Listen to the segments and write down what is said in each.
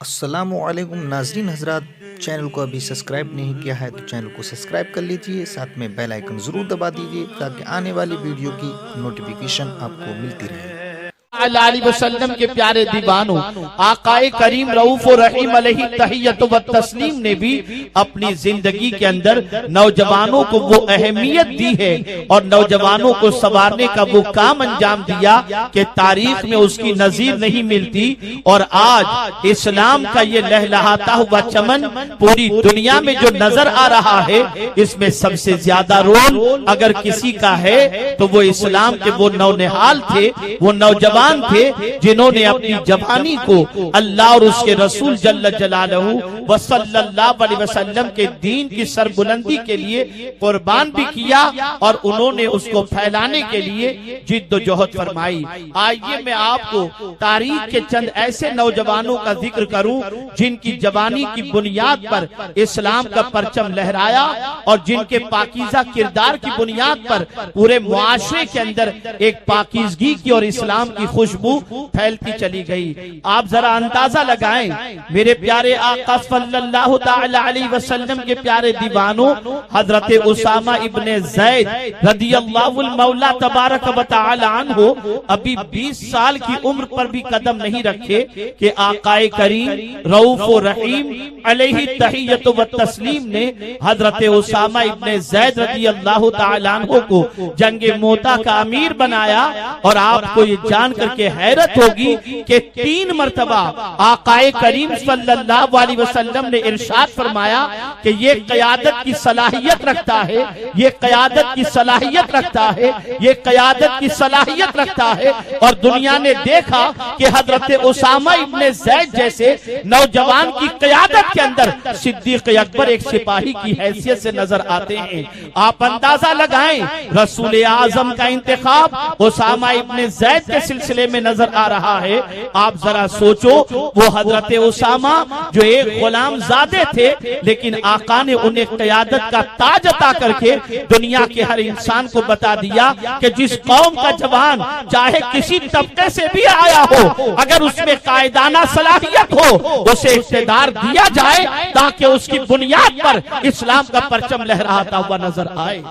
अस्सलामुअलैकुम नाजरीन हजरात, चैनल को अभी सब्सक्राइब नहीं किया है तो चैनल को सब्सक्राइब कर लीजिए, साथ में बेल आइकन ज़रूर दबा दीजिए ताकि आने वाली वीडियो की नोटिफिकेशन आपको मिलती रहे। वसल्लम के प्यारे दीवानों, आकाए करीम रऊफ और रहीम अलैहि तहियत व तस्लीम ने भी अपनी जिंदगी के अंदर नौजवानों को वो अहमियत दी है और नौजवानों को संवारने का वो काम अंजाम दिया कि तारीख में उसकी नजीर नहीं मिलती। और आज इस्लाम का ये लहलहाता हुआ चमन पूरी दुनिया में जो नजर आ रहा है, इसमें सबसे ज्यादा रोल अगर किसी का है तो वो इस्लाम के वो नौनिहाल थे, वो नौजवान थे जिन्होंने अपनी जवानी को अल्लाह और उसके रसूल जल्ल जलालहू व सल्लल्लाहु अलैहि वसल्लम के दीन की सरबुलंदी के लिए कुर्बान भी किया और उन्होंने उसको फैलाने के लिए जिद्दोजहद फरमाई। आइए मैं आपको तारीख के चंद ऐसे नौजवानों का जिक्र करूं जिनकी जवानी की बुनियाद पर इस्लाम का परचम लहराया और जिनके पाकीज़ा किरदार की बुनियाद पर पूरे मुआशरे के अंदर एक पाकीज़गी की और इस्लाम की खुशबू फैलती चली गई। आप जरा अंदाजा लगाएं, मेरे प्यारे आका सल्लल्लाहु तआला अलैहि वसल्लम के प्यारे दीवानों, हजरत उसामा इब्ने ज़ैद रदियल्लाहु मौला तबारक व तआला अन्हु अभी 20 साल की उम्र पर भी कदम नहीं रखे कि आकाए करीम रऊफ व रहीम अलैहि तहियत व तस्लीम ने हजरत उसामा इब्ने ज़ैद रदियल्लाहु तआला अन्हु को जंगे मोता का अमीर बनाया। और आपको ये जान करके हैरत होगी कि 3 मर्तबा आकाए करीम सल्लल्लाहु अलैहि वसल्लम ने इरशाद फरमाया कि ये क़यादत की सलाहियत रखता है, ये क़यादत की सलाहियत रखता है, ये क़यादत की सलाहियत रखता है। और दुनिया ने देखा कि हजरत उसामा इब्ने ज़ैद जैसे नौजवान की क़यादत के अंदर सिद्दीक़ अकबर एक सिपाही की हैसियत से नजर आते हैं। आप अंदाजा लगाएं, रसूल आजम का इंतखाब उसामा इब्ने ज़ैद के सिलसिले में नजर आ रहा है। आप जरा सोचो, वो हजरत उसामा जो एक गुलाम ज़ादे थे, लेकिन आका ने उन्हें क़यादत का ताज अता करके दुनिया के हर इंसान को बता दिया कि जिस कौम का जवान चाहे किसी तबके से भी आया हो, अगर उसमें कायदाना सलाहियत हो, उसे इख्तियार दिया जाए ताकि उसकी बुनियाद पर इस्लाम का परचम लहराता हुआ नजर आए।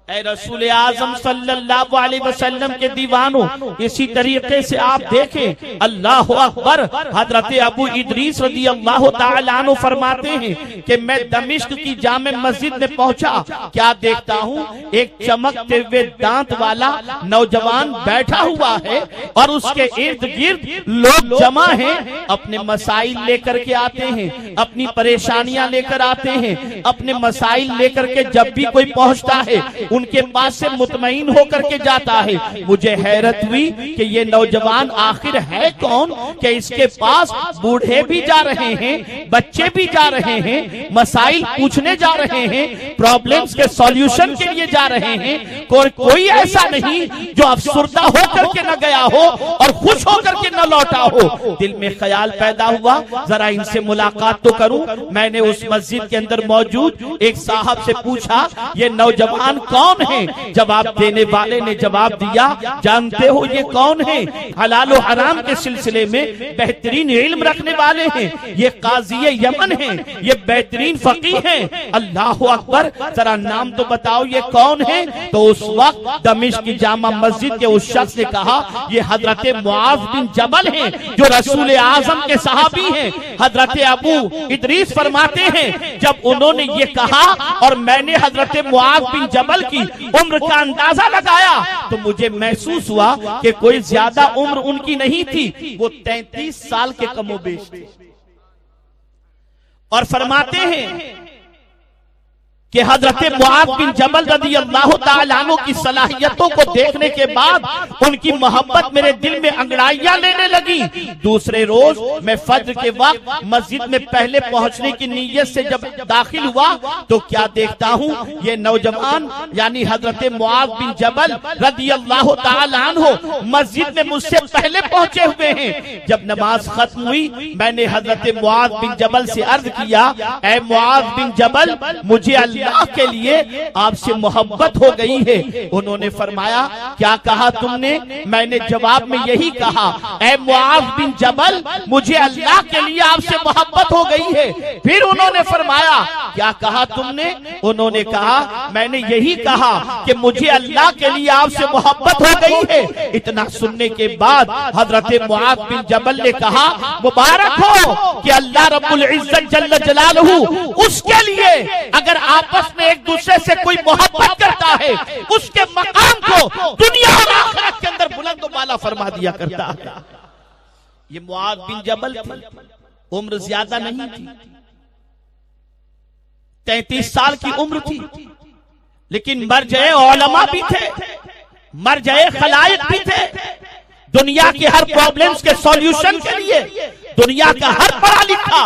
ऐ रसूल आजम सल्लल्लाहु अलैहि वसल्लम के दीवानों, इसी तरीके से आप देखें, अल्लाह अकबर, हजरत अबू इदरीस रदियल्लाहु ताला अन्हु फरमाते हैं कि मैं दमिश्क की जामे मस्जिद में पहुंचा, क्या देखता हूं, एक चमकते हुए दांत वाला नौजवान बैठा हुआ है और उसके इर्द गिर्द लोग जमा हैं, अपने मसाइल लेकर के आते हैं, अपनी परेशानियां लेकर आते हैं, अपने मसाइल लेकर के जब भी कोई पहुंचता है उनके पास से मुतमईन होकर के जाता है। मुझे हैरत हुई कि ये नौजवान आखिर है कौन कि इसके पास बूढ़े भी जा रहे हैं, बच्चे भी जा रहे हैं, मसाइल पूछने जा रहे हैं, प्रॉब्लम्स के सॉल्यूशन के लिए जा रहे हैं। कोई ऐसा नहीं जो अफसुर्दा होकर के न गया हो और खुश होकर के न लौटा हो। दिल में ख्याल पैदा हुआ, जरा इनसे मुलाकात तो करूं। मैंने उस मस्जिद के अंदर मौजूद एक साहब से पूछा, ये नौजवान कौन है? जवाब देने वाले ने जवाब दिया, जानते हो ये कौन है? हलाल और हराम के सिलसिले में बेहतरीन इल्म रखने वाले हैं, ये काजी यमन हैं, ये बेहतरीन फकीह हैं। अल्लाह अकबर, जरा नाम तो बताओ ये कौन है? तो उस वक्त दमिश्क की जामा मस्जिद के उस शख्स ने कहा, ये हजरत मुआज बिन जबल हैं जो रसूल आजम के सहाबी हैं। हजरत अबू इदरीस फरमाते हैं, जब उन्होंने ये कहा और मैंने हजरत मुआज बिन जबल की उम्र का अंदाजा लगाया तो मुझे महसूस हुआ कि कोई ज्यादा उम्र उनकी नहीं थी, वो 33 साल के कमोबेश थे। और फरमाते हैं कि हजरत मुआज बिन जबल रदियल्लाहु ताला अन्हु की सलाहियतों को देखने के बाद उनकी मोहब्बत मेरे दिल में अंगड़ाइयां लेने लगी। दूसरे रोज मैं फज्र के वक्त मस्जिद में पहले पहुंचने की नीयत से जब दाखिल हुआ तो क्या देखता हूं, ये नौजवान यानी हजरत मुआज बिन जबल रदियल्लाहु ताला अन्हु मस्जिद में मुझसे पहले पहुंचे हुए हैं। जब नमाज खत्म हुई, मैंने हजरत मुआज बिन जबल से अर्ज किया, ऐ मुआज बिन जबल, मुझे अल्लाह के लिए आपसे मोहब्बत हो गई है। उन्होंने फरमाया क्या कहा तुमने? मैंने जवाब में यही कहा, ऐ मुआज़ बिन जबल, मुझे अल्लाह के लिए आपसे मोहब्बत हो गई है। फिर उन्होंने फरमाया क्या कहा तुमने? उन्होंने कहा मैंने यही कहा कि मुझे अल्लाह के लिए आपसे मोहब्बत हो गई है। इतना सुनने के बाद हजरत मुआज़ बिन जबल ने कहा मुबारक हो कि अल्लाह रब्बुल इज्जत जल्ल जलालहू उसके लिए अगर आपस में एक दूसरे से कोई मोहब्बत करता है उसके मकाम को दुनिया और आखिरत के अंदर बुलंद वाला फरमा दिया करता है। ये मुआज़ बिन जबल थे, उम्र ज्यादा नहीं थी, 33 साल की उम्र थी, लेकिन मरजए उलमा भी थे, मरजए खलाइक भी थे। दुनिया के हर प्रॉब्लम्स के सॉल्यूशन के लिए दुनिया का हर पढ़ा लिखा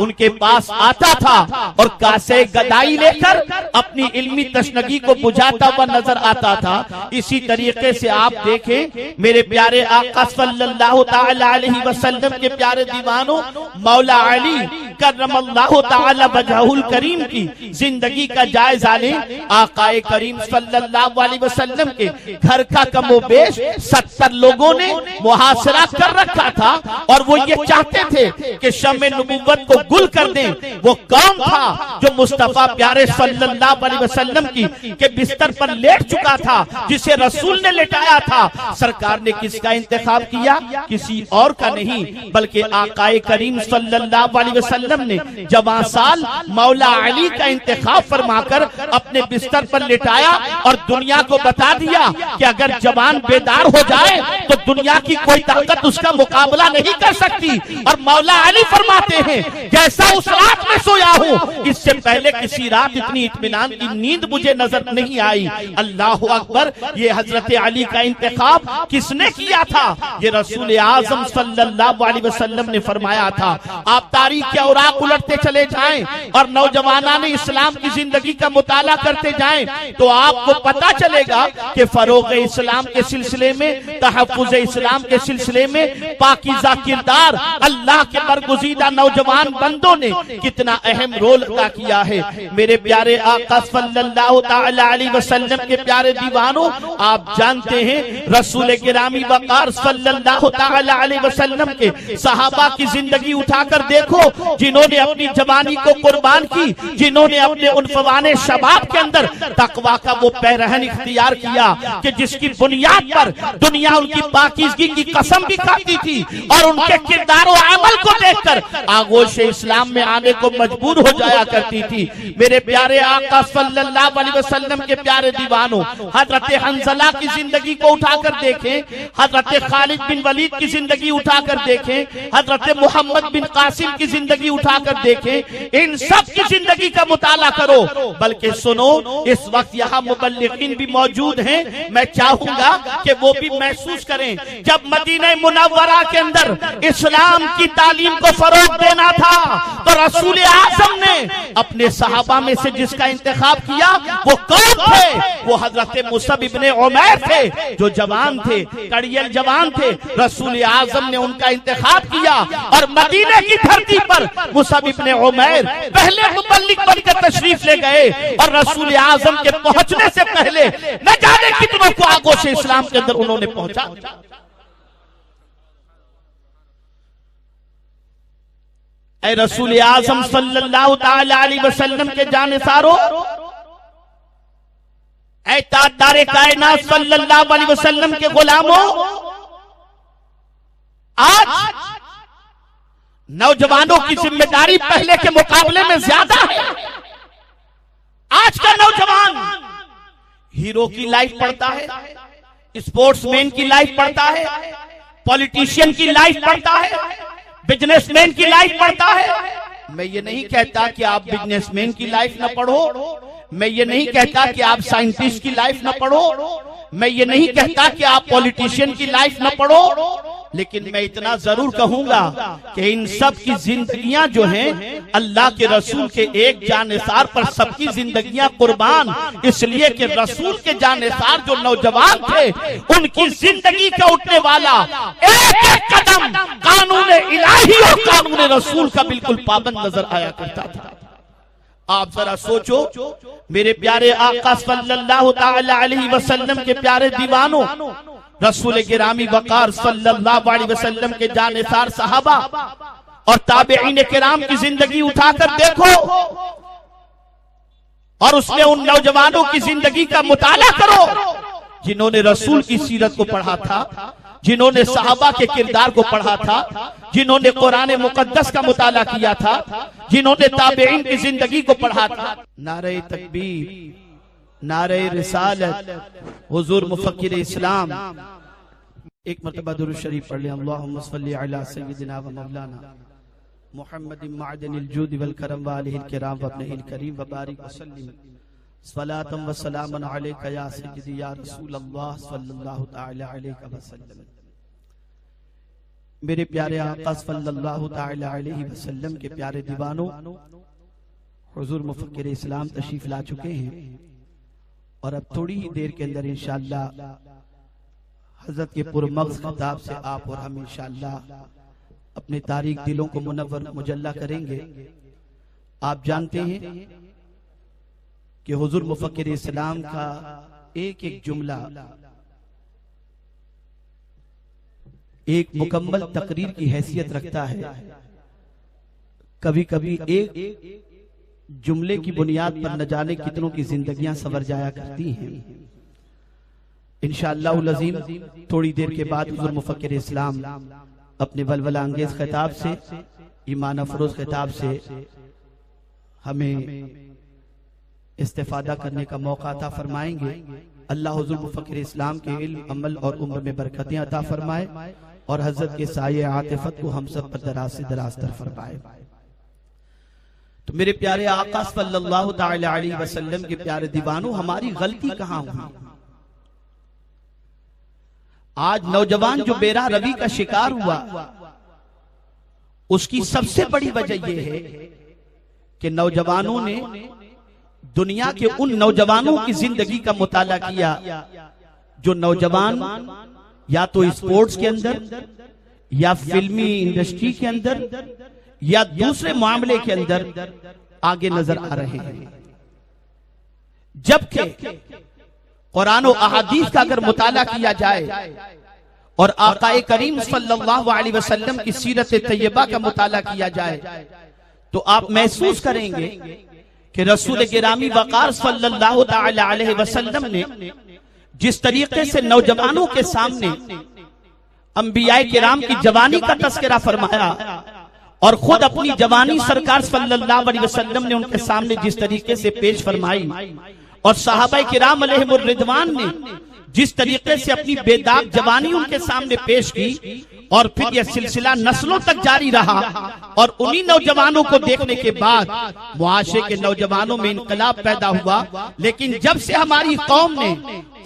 उनके पास आता था और कासे गदाई लेकर अपनी इल्मी तशनगी को बुझाता हुआ नजर आता था। इसी तरीके से आप देखें मेरे प्यारे आका सल्लल्लाहु ताला अलैहि वसल्लम के प्यारे दीवानों, मौला अली करमल्लाहु ताला वजहुल करीम की जिंदगी का जायजा लें। आकाए करीम सल्लल्लाहु अलैहि वसल्लम के घर का कमोबेश 70 लोगों ने मुहासरा कर रखा था और वो ये चाहते थे कि शम्मे नबुव्वत को गुल कर दें। वो कौन था जो मुस्तफा प्यारे सल्लल्लाहु अलैहि वसल्लम की के बिस्तर पर लेट चुका था, जिसे रसूल ने लेटाया था। सरकार ने किसका इंतखाब किया? किसी और का नहीं बल्कि आकाए करीम सल्लल्लाहु अलैहि वसल्लम ने जवां साल मौला अली का इंतखाब फरमाकर अपने बिस्तर पर लेटाया और दुनिया को बता दिया कि अगर जवान बेदार हो जाए तो दुनिया की कोई ताकत उसका मुकाबला नहीं कर सकती। और मौला अली फरमाते हैं जैसा उस रात में सोया हूँ इससे पहले किसी रात इतनी इत्मीनान की नींद मुझे नजर नहीं आई। अल्लाह अकबर। ये हजरत अली का इंतखाब किसने किया था? ये रसूल आजम सल्लल्लाहु अलैहि वसल्लम ने फरमाया था। आप तारीख के औराक उलटते चले जाएं और नौजवानाने इस्लाम की जिंदगी का मुताला करते जाएं तो आपको पता चलेगा कि फरोग इस्लाम के सिलसिले में, तहफ्फुज़ इस्लाम के सिलसिले में पाकीज़ा किरदार अल्लाह के बरगुज़ीदा नौजवान बंदों ने कितना अहम रोल अदा किया है। मेरे प्यारे आका सल्लल्लाहु ताला अलैहि वसल्लम के प्यारे दीवानों, आप जानते हैं रसूल गिरामी वक़ार सल्लल्लाहु ताला अलैहि वसल्लम के सहाबा की जिंदगी उठाकर देखो, जिन्होंने अपनी जवानी को कुर्बान की, जिन्होंने अपने उनफवाने शबाब के अंदर तकवा का वो पैरहन इख्तियार किया कि जिसकी बुनियाद पर दुनिया उनकी पाकीज़गी की कसम भी खाती थी और उनके किरदार और अमल को देखकर आगोश इस्लाम में आने को मजबूर हो जाया करती थी। मेरे प्यारे आका सल्लल्लाहु अलैहि वसल्लम के प्यारे दीवानों, हजरत हंज़ला की जिंदगी को उठाकर देखें, हजरत खालिद बिन वलीद की जिंदगी उठाकर देखें, हजरत मोहम्मद बिन कासिम की जिंदगी उठाकर देखें, इन सब की जिंदगी का मुताला करो। बल्कि सुनो, इस वक्त यहाँ मुबल्लिगीन भी मौजूद हैं, मैं चाहूंगा कि वो भी महसूस करें जब मदीना मुनव्वरा के अंदर इस्लाम की तालीम को फरोग देना था तो रसूल आज़म ने अपने सहाबा में से जिसका इंतखाब किया वो कौन थे? वो हजरत मुसअब इब्ने उमैर थे, जो जवान थे, कड़ियल जवान थे। रसूल आज़म ने उनका इंतखाब किया और मदीने की धरती पर मुसअब इब्ने उमैर पहले मुबल्लिग बनकर तशरीफ ले गए और रसूल आज़म के पहुंचने से पहले न जाने कितनों को आगोश इस्लाम के अंदर उन्होंने पहुंचा। ऐ रसूल आज़म सल्लल्लाहु ताला अलैहि वसल्लम के जानिसारो, ऐ ताजदारे कायनात सल्लल्लाहु अलैहि वसल्लम के गुलामों, आज नौजवानों की जिम्मेदारी पहले के मुकाबले में ज्यादा है। आज का नौजवान हीरो की लाइफ पढ़ता है, स्पोर्ट्समैन की लाइफ पढ़ता है, पॉलिटिशियन की लाइफ पढ़ता है, बिजनेसमैन की लाइफ पढ़ता है। मैं ये नहीं कहता कि आप बिजनेसमैन की लाइफ न पढ़ो, मैं ये नहीं कहता कि आप साइंटिस्ट की लाइफ न पढ़ो, मैं ये नहीं कहता कि आप पॉलिटिशियन की लाइफ न पढ़ो, लेकिन मैं इतना जरूर कहूंगा कि इन सब की जिंदगियां जो हैं अल्लाह के रसूल के एक जानिसार पर सबकी जिंदगियां कुर्बान, इसलिए कि रसूल के जानिसार जो नौजवान थे उनकी जिंदगी का उठने वाला एक एक कदम कानून इलाही और कानून रसूल का बिल्कुल पाबंद नजर आया करता था। आप जरा सोचो मेरे प्यारे आका सल्लल्लाहु ताला अलैहि वसल्लम के प्यारे दीवानों, रसूल गिरामी वकार सल्लल्लाहु अलैहि वसल्लम के जानेसार सहाबा और ताबईन किराम की जिंदगी उठाकर देखो और उसमें उन नौजवानों की जिंदगी का मुताला करो जिन्होंने रसूल की सीरत को पढ़ा था, जिन्होंने सहाबा के किरदार को पढ़ा था, जिन्होंने कुरान मुकद्दस का मुताला किया था, जिन्होंने ताबईन की जिंदगी को पढ़ा था। नारे तकबीर, नारे रिसालत, हुजूर मुफक्किर इस्लाम। एक मरतबा दुरूद शरीफ पढ़ लें। अल्लाहुम्मा सल्ली अला सय्यिदिना व मौलाना मुहम्मदिन मअदनिल जूद वल करम व आलिहिल किराम व अब्निहिल करीम व बारिक व सल्लिम सलातम व सलामन अलैका या सय्यिदी या रसूल अल्लाह सल्लल्लाहु तआला अलैहि वसल्लम। मेरे प्यारे आका सल्लल्लाहु तआला अलैहि वसल्लम के प्यारे दीवानों, हुजूर मुफक्किर इस्लाम तशरीफ ला चुके हैं और अब थोड़ी ही देर के अंदर इंशाअल्लाह हजरत के पुरमग़ज़ खिताब से आप और हम इंशाअल्लाह अपने तारीख दिलों को मुनव्वर मुजल्ला करेंगे। आप जानते हैं कि हुजूर मुफक्किर इस्लाम का एक एक जुमला एक मुकम्मल तकरीर की हैसियत रखता है। कभी कभी एक जुमले की बुनियाद पर न जाने कितनों की जिंदगियां संवर जाया करती हैं। इंशाअल्लाह अज़ीम थोड़ी देर के बाद हुजूर मुफक्किर इस्लाम अपने वलवला अंगेज खिताब से, ईमान अफरोज खिताब से हमें इस्तेफादा करने का मौका अता फरमाएंगे। अल्लाह हुजूर मुफक्किर इस्लाम के इल्म, अमल और उम्र में बरकतें अता फरमाए और हजरत के साये आतिफत को हम सब पर दराज से दराज तर फरमाए। तो मेरे प्यारे आका सल्लल्लाहु तआला अलैहि वसल्लम के प्यारे दीवानों, हमारी गलती कहां हुई? आज नौजवान जो बेराह रवि का शिकार हुआ, उसकी सबसे बड़ी वजह यह है कि नौजवानों ने दुनिया के उन नौजवानों की जिंदगी का मुताला किया जो नौजवान या तो स्पोर्ट्स के अंदर या फिल्मी इंडस्ट्री के अंदर या दूसरे मामले के अंदर आगे नजर आ रहे हैं। जबकि कुरान और अहादीस का अगर मुताला किया जाए और आकाए करीम सल्लल्लाहु अलैहि वसल्लम की सीरत तैयबा का मुताला किया जाए तो आप महसूस करेंगे कि रसूल गिरामी वकार सल्लल्लाहु तआला अलैहि वसल्लम ने जिस तरीके से नौजवानों के सामने अंबियाए किराम की जवानी का तस्करा फरमाया और खुद अपनी जवानी सरकार सल्लल्लाहु अलैहि वसल्लम ने उनके सामने जिस तरीके से पेश फरमाई और सहाबाए किराम अलैहिमुर रिदवान ने जिस तरीके से अपनी बेदाग जवानी उनके सामने पेश की और फिर यह सिलसिला नस्लों तक जारी रहा और उन्हीं नौजवानों को देखने के बाद मुआशरे के नौजवानों में इनकलाब पैदा हुआ। लेकिन जब से हमारी कौम ने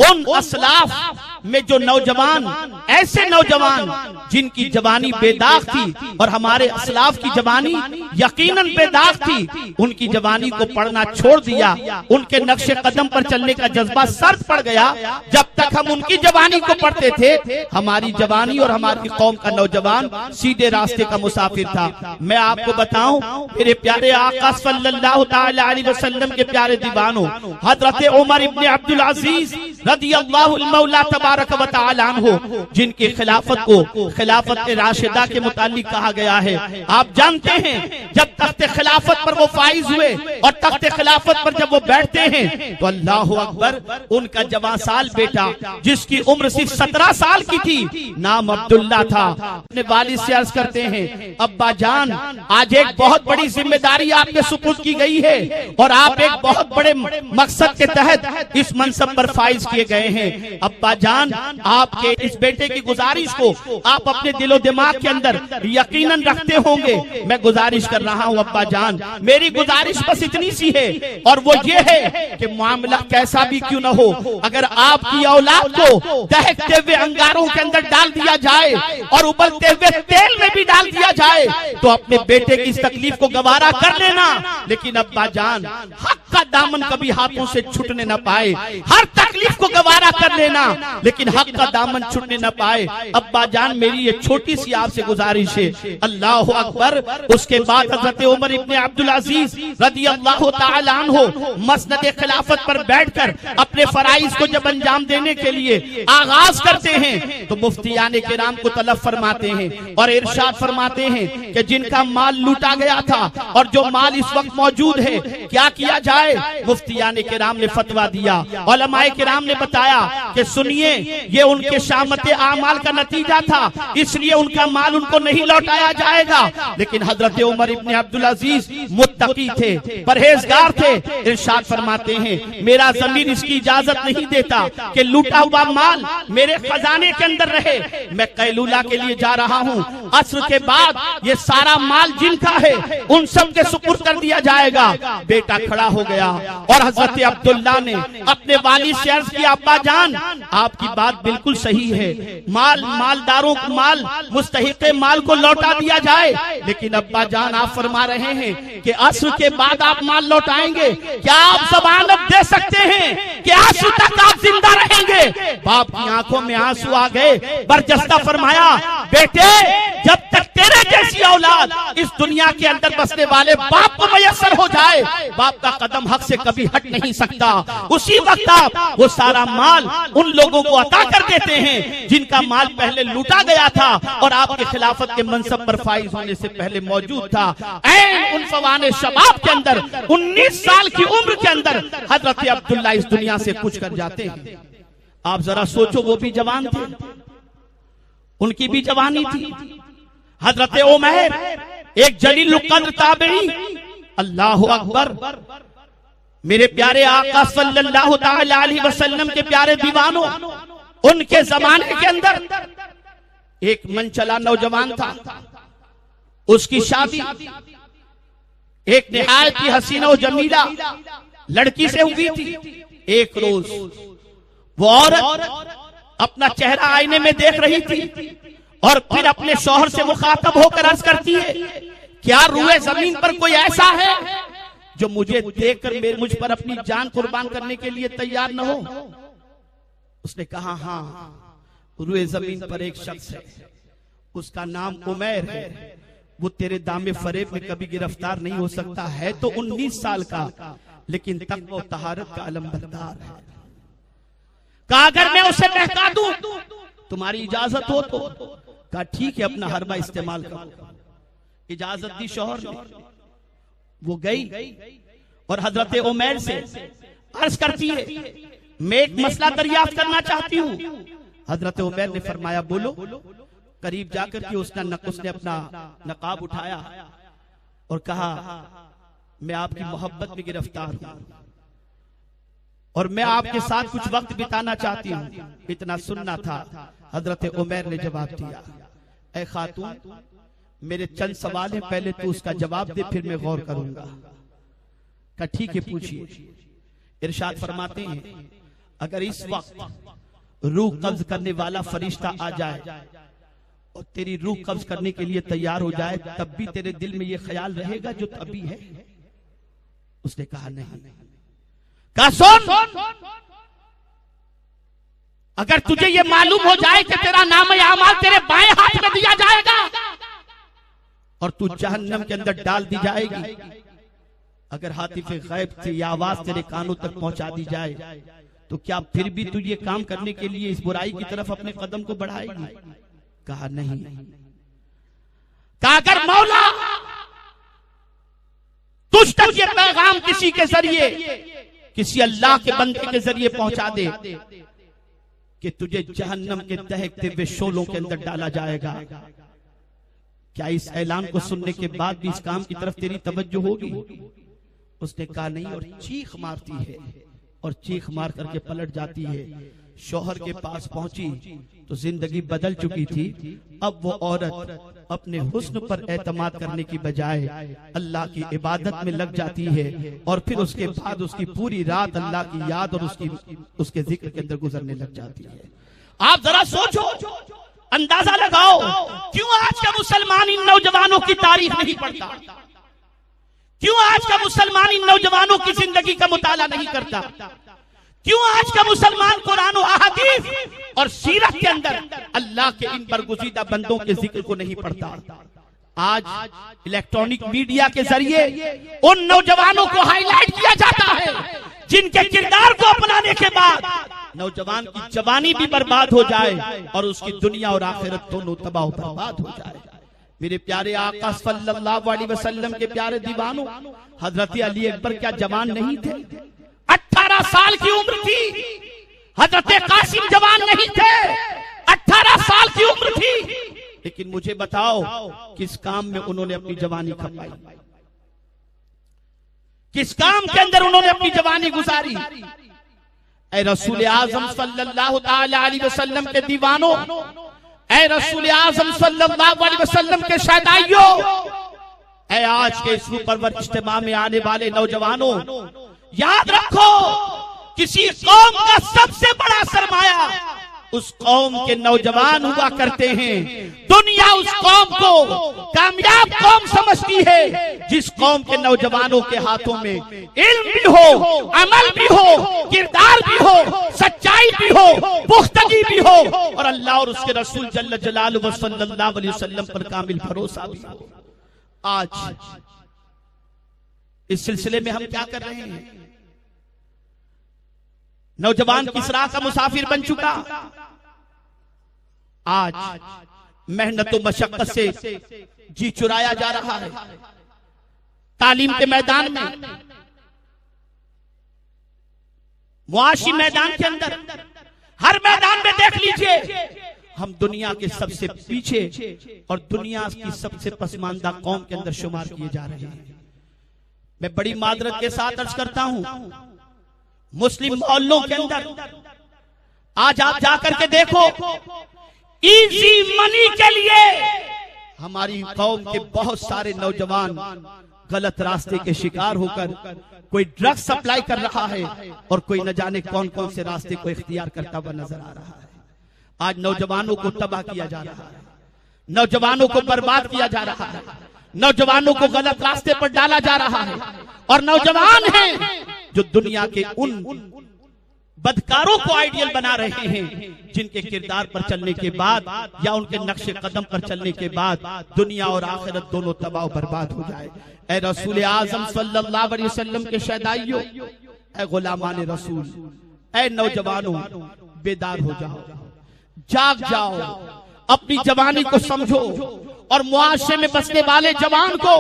उन असलाफ में जो नौजवान, ऐसे नौजवान जिनकी जवानी बेदाग थी और हमारे असलाफ की जवानी यकीनन बेदाग थी, उनकी जवानी को पढ़ना छोड़ दिया, उनके नक्शे कदम पर चलने का जज्बा सर्द पड़ गया। जब तक हम उनकी जवानी को पढ़ते थे, हमारी जवानी और हमारी कौम का नौजवान सीधे रास्ते का मुसाफिर था। मैं आपको बताऊं मेरे प्यारे आका सल्लल्लाहु तआला अलैहि वसल्लम के प्यारे दीवानों, हजरत उमर इब्न अब्दुल अजीज रदियल्लाहु मौला तबारक व तआला अन्हु, जिनकी खिलाफत को खिलाफत राशिदा के मुतालिक कहा गया है। आप जानते हैं जब तख्ते खिलाफत पर वो फाइज हुए और तख्ते खिलाफत पर जब वो बैठते हैं तो अल्लाहु अकबर, उनका जवां साल बेटा जिसकी उम्र सिर्फ 17 साल की थी, नाम अब्दुल्ला था, अपने वालिद से अर्ज करते हैं, अब्बा जान आज एक बहुत बड़ी जिम्मेदारी आपके सुपुर्द की गई है और आप एक बहुत बड़े मकसद के तहत इस मनसब पर फाइज किए गए हैं। अब्बा जान आपके इस बेटे की गुजारिश को आप अपने दिलो दिमाग के अंदर यकीनन रखते होंगे। मैं गुजारिश कर रहा हूं अब्बा जान, मेरी गुजारिश बस इतनी सी है और वो ये है कि मामला कैसा भी क्यों न हो, अगर आपकी औलाद को दहकते हुए अंगारों के अंदर डाल दिया जाए और उबलते हुए तेल में भी डाल दिया जाए तो अपने बेटे की इस तकलीफ को गवारा कर लेना। लेकिन अब्बा जान हक का दामन कभी हाथों से छूटने न पाए। हर तकलीफ को गवारा कर लेना, लेकिन हक का दामन छूटने न पाए। अब्बा जान, मेरी ये छोटी सी आपसे गुजारिश है। अल्लाह अकबर। उसके बाद हजरत उमर इब्ने अब्दुल अजीज रदियल्लाहु ताला अन्हु मसनद खिलाफत पर बैठकर अपने फराइज को जब अंजाम देने के लिए आगाज करते हैं तो मुफ्तियाने किराम को तलब फरमाते हैं और इरशाद फरमाते हैं कि जिनका माल लूटा गया था और जो माल इस वक्त मौजूद है, क्या किया जाए। मुफ्तियाने किराम ने फतवा दिया, उलमाए किराम ने बताया कि सुनिए, ये उनके शामते आमाल का नतीजा था, इसलिए उनका माल उनको नहीं लौटाया जाएगा। लेकिन हजरत उमर इब्ने अब्दुल अजीज मुत्तकी थे, परहेजगार थे। इरशाद फरमाते हैं, मेरा ज़मीर इसकी इजाजत नहीं देता कि लूटा हुआ माल मेरे खजाने के अंदर रहे। मैं कैलूला के लिए जा रहा हूँ, असर के बाद ये सारा माल जिनका है उन सब के सुपुर्द कर दिया जाएगा। बेटा खड़ा हो गया और हजरत अब्दुल्ला ने अपने वालिद से अर्ज किया, अब्बा जान, आपकी बात बिल्कुल सही है, मालदारों को माल, मुस्तहिक़े माल को लौटा दिया जाए। लेकिन अब्बा जान, आप फरमा रहे हैं कि असर के बाद आप माल लौटाएंगे, क्या आप ज़मानत दे सकते हैं कि असर तक आप जिंदा रहेंगे। बाप की आंखों में आंसू आ गए, बरजस्ता फरमाया, बेटे, जब तक तेरे जैसी औलाद इस दुनिया के अंदर बसने वाले बाप को मयस्सर हो जाए, बाप का कदम हक से कभी हट नहीं सकता। उसी वक्त आप वो सारा माल उन लोगों को अता कर देते हैं जिनका माल पहले लूटा गया था और आपके खिलाफत के मनसब पर फाइज होने से पहले मौजूद था। ऐन उन फवाने शबाब के अंदर 19 साल की उम्र के अंदर हजरत अब्दुल्ला इस दुनिया से कुछ कर जाते हैं। आप जरा सोचो, वो भी जवान थे, उनकी भी जवानी थी। हजरत उमर एक जलील कद्र ताबई, अल्लाह अकबर। मेरे प्यारे आका सल्लल्लाहु ताला अलैहि वसल्लम के प्यारे दीवानों, उनके जमाने के अंदर एक मनचला नौजवान था, उसकी शादी एक निहायत ही हसीना और जमीला लड़की से हुई थी। एक रोज वो औरत अपना चेहरा आईने में देख रही थी और फिर अपने शौहर से मुखातब होकर अर्ज करती है, क्या रुए जमीन पर कोई ऐसा है जो मुझे देखकर मुझ पर अपनी जान कुर्बान करने के लिए तैयार न हो। उसने कहा, हाँ, रुए जमीन पर एक शख्स है, उसका नाम उमैर है, वो तेरे दामे फरेब में कभी गिरफ्तार नहीं हो सकता है। तो 19 साल का, लेकिन तक़वा और तहारत का अलमबरदार है। कहा, अगर मैं उसे बहका दूं, तुम्हारी इजाजत हो तो। कहा, ठीक है, अपना हरबा इस्तेमाल करो। इजाजत दी शौहर ने। वो गई और हजरत उमैर से अर्ज करती है, मैं एक मसला दरियाफ्त करना चाहती हूँ। हजरत उमैर ने फरमाया, बोलो। करीब जाकर के उसने अपना नकाब उठाया और कहा, मैं आपकी मोहब्बत में गिरफ्तार हूं और मैं आपके साथ कुछ वक्त बिताना चाहती हूँ। इतना सुनना था। हजरत उमैर ने जवाब दिया, ऐ खातून, मेरे चंद सवाल हैं, पहले तू उसका जवाब दे, फिर मैं गौर करूंगा। कहा, ठीक है, पूछिए। इरशाद फरमाते हैं, अगर इस वक्त रूह कब्ज करने वाला फरिश्ता आ जाए और तेरी रूह कब्ज करने के लिए तैयार हो जाए, तब भी तेरे दिल में ये ख्याल रहेगा जो अभी है। उसने कहा, नहीं। कहा, सुन, अगर तुझे ये मालूम हो जाए कि तेरा नाम आमाल तेरे बाएं हाथ में दिया जाएगा और तू जहन्नम के अंदर डाल दी जाएगी, अगर हातिफे गैब से ये आवाज तेरे कानों तक पहुंचा दी जाए, तो क्या फिर भी तू ये काम करने के लिए इस बुराई की तरफ अपने कदम को बढ़ाएगी? कहा, नहीं। कहा, अगर मौला तुझ तक ये पैगाम किसी के जरिए, किसी अल्लाह के बंदे के जरिए पहुंचा दे कि तुझे जहन्नम के दहकते हुए शोलों के अंदर डाला जाएगा, क्या इस ऐलान को सुनने के बाद भी इस काम की तरफ तेरी तवज्जो होगी? उसने कहा, नहीं। और चीख मारती है और चीख मार करके पलट जाती है। शौहर के पास पहुंची तो जिंदगी बदल चुकी थी। अब वो औरत अपने हुस्न पर एतमाद करने की बजाय अल्लाह की इबादत में लग जाती है और फिर उसके बाद उसकी पूरी रात अल्लाह की याद और उसके जिक्र के अंदर गुजरने लग जाती है। आप जरा सोचो, अंदाजा लगाओ, क्यों आज का मुसलमान इन नौजवानों की तारीफ नहीं पढ़ता? क्यों आज का मुसलमान इन नौजवानों की जिंदगी का मुताला नहीं करता? क्यों आज का मुसलमान कुरान और अहादीस और सीरत के अंदर अल्लाह के इन बरगुज़ीदा बंदों के जिक्र को नहीं पढ़ता? आज इलेक्ट्रॉनिक मीडिया के जरिए उन नौजवानों को हाईलाइट किया जाता है जिनके किरदार को अपनाने के बाद नौजवान की जवानी भी बर्बाद हो जाए और उसकी दुनिया और आखिरत दोनों तबाह बर्बाद हो जाए। मेरे प्यारे आका सल्लल्लाहु अलैहि वसल्लम के प्यारे दीवानों, हजरत अली अकबर क्या जवान नहीं थे? 18 साल की उम्र थी। हजरत कासिम जवान नहीं थे, 18 साल की उम्र थी। लेकिन मुझे बताओ किस काम में उन्होंने अपनी जवानी खपाई? किस काम के अंदर उन्होंने अपनी जवानी गुजारी? ऐ रसूल आजम सल्लल्लाहु अलैहि वसल्लम के दीवानों, ऐ रसूल आजम सल्लल्लाहु अलैहि वसल्लम के शहदाइयों, ऐ आज के इस परवर इज्तिमा में आने वाले नौजवानों, याद रखो किसी कौम का सबसे बड़ा सरमाया उस कौम के नौजवान हुआ करते हैं। दुनिया उस कौम को कामयाब कौम समझती है जिस कौम के नौजवानों के हाथों में इल्म भी हो, अमल भी हो, किरदार भी हो, सच्चाई भी हो, पुख्तगी भी हो और अल्लाह और उसके रसूल जल्ल जलालुहु सल्लल्लाहु अलैहि वसल्लम पर कामिल भरोसा भी हो। आज इस सिलसिले में हम क्या कर रहे हैं? नौजवान किस राह का मुसाफिर बन चुका? आज मेहनत और मशक्कत से जी चुराया जा रहा है। तालीम के मैदान में, मुआशी मैदान के अंदर, हर मैदान में देख लीजिए हम दुनिया के सबसे पीछे और दुनिया की सबसे पसमानदा कौम के अंदर शुमार किए जा रहे हैं। मैं बड़ी मादरत के साथ अर्ज करता हूं, मुस्लिम मोहल्लों के अंदर आज आप जाकर के देखो, इजी मनी के लिए हमारी कौम के बहुत सारे नौजवान गलत रास्ते के शिकार होकर कोई ड्रग्स सप्लाई कर रहा है और कोई न जाने कौन कौन से रास्ते को इख्तियार करता हुआ नजर आ रहा है। आज नौजवानों को तबाह किया जा रहा है, नौजवानों को बर्बाद किया जा रहा है, नौजवानों को गलत रास्ते पर डाला जा रहा है और नौजवान हैं जो दुनिया के उन बदकारों को आइडियल बना रहे हैं जिनके किरदार पर चलने के बाद या उनके नक्शे कदम पर चलने के बाद दुनिया और आखिरत दोनों तबाह बर्बाद हो जाए। ऐ रसूल आजम सल्लल्लाहु अलैहि वसल्लम के शहदाइयों, ऐ गुलामान रसूल, ऐ नौजवानों, बेदार हो जाओ, जाग जाओ, अपनी जवानी को समझो और मुआशरे में बसने वाले जवान को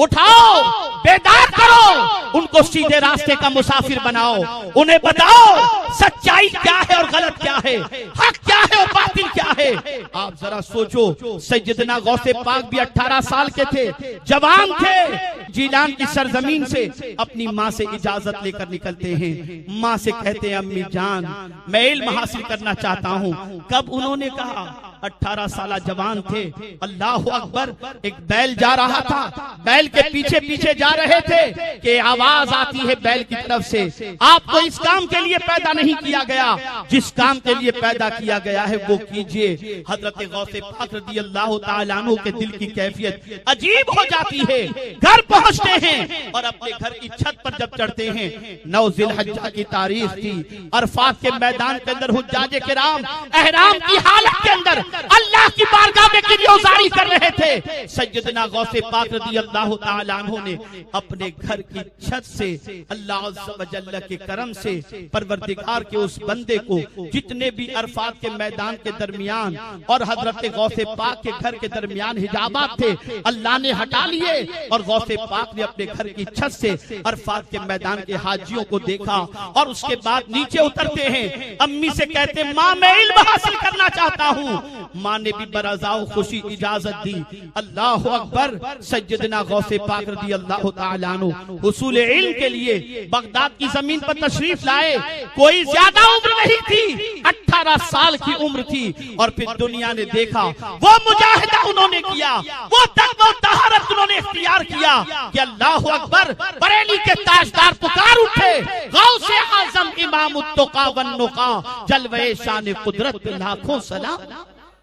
उठाओ, बेदार करो, उनको सीधे रास्ते का मुसाफिर बनाओ, उन्हें बताओ सच्चाई क्या है और गलत क्या है, हक क्या है और बातिल क्या है। आप जरा सोचो, सैयदना गौसे पाक भी 18 साल के थे, जवान थे, जीलान की सरजमीन से अपनी माँ से इजाजत लेकर निकलते हैं। माँ से कहते हैं, अम्मी जान मैं इल्म हासिल करना चाहता हूँ। कब उन्होंने कहा? 18 साल जवान थे। अल्लाह अकबर, एक बैल जा रहा था, बैल के पीछे पीछे जा रहे थे कि आवाज आती है बैल की तरफ से, आपको इस काम के लिए पैदा नहीं किया गया, जिस काम के लिए पैदा किया गया है वो कीजिए। हजरत गौसे पाक रज़ियल्लाहु ताला अन्हु के दिल की कैफियत अजीब हो जाती है। घर पहुंचते हैं और अपने घर की छत पर जब चढ़ते हैं, 9 ज़िलहज्जा की तारीख थी, अरफात के मैदान के अंदर हुज्जाज किराम एहराम की हालत के अंदर अल्लाह की बारगाह में गिरफ्तारी कर रहे थे। सैयदना गौसे पाक रज़ियल्लाहु ताला अन्हु ने अपने घर की छत से अल्लाह अज़्ज़ा व जल्ल के करम से परवरदिगार के उस बंदे को, जितने भी अरफात के मैदान के दरमियान और हजरत गौसे पाक के घर के दरमियान हिजाबात थे, अल्लाह ने हटा लिए और गौसे पाक ने अपने घर की छत से अरफात के मैदान के हाजियों को देखा और उसके बाद नीचे उतरते हैं। अम्मी से कहते, माँ मैं इल्म हासिल करना चाहता हूँ। माँ ने भी बराज़ाओ खुशी इजाजत दी। अल्लाह अकबर, सैयदना गौसे पाक रज़ियल्लाहु ताला अन्हु हुसूल इल्म के लिए बगदाद की जमीन पर तशरीफ लाए। कोई ज्यादा उम्र नहीं थी, 18 साल की उम्र थी और फिर दुनिया ने देखा वो मुजाहिदा उन्होंने किया, वो तक़वा तहारत उन्होंने इख्तियार किया कि अल्लाह अकबर, बरेली के ताजदार पुकार उठे, गौसे आज़म इमाम उत्तुका वन नुका, जलवे शान कुदरत पे लाखों सलाम।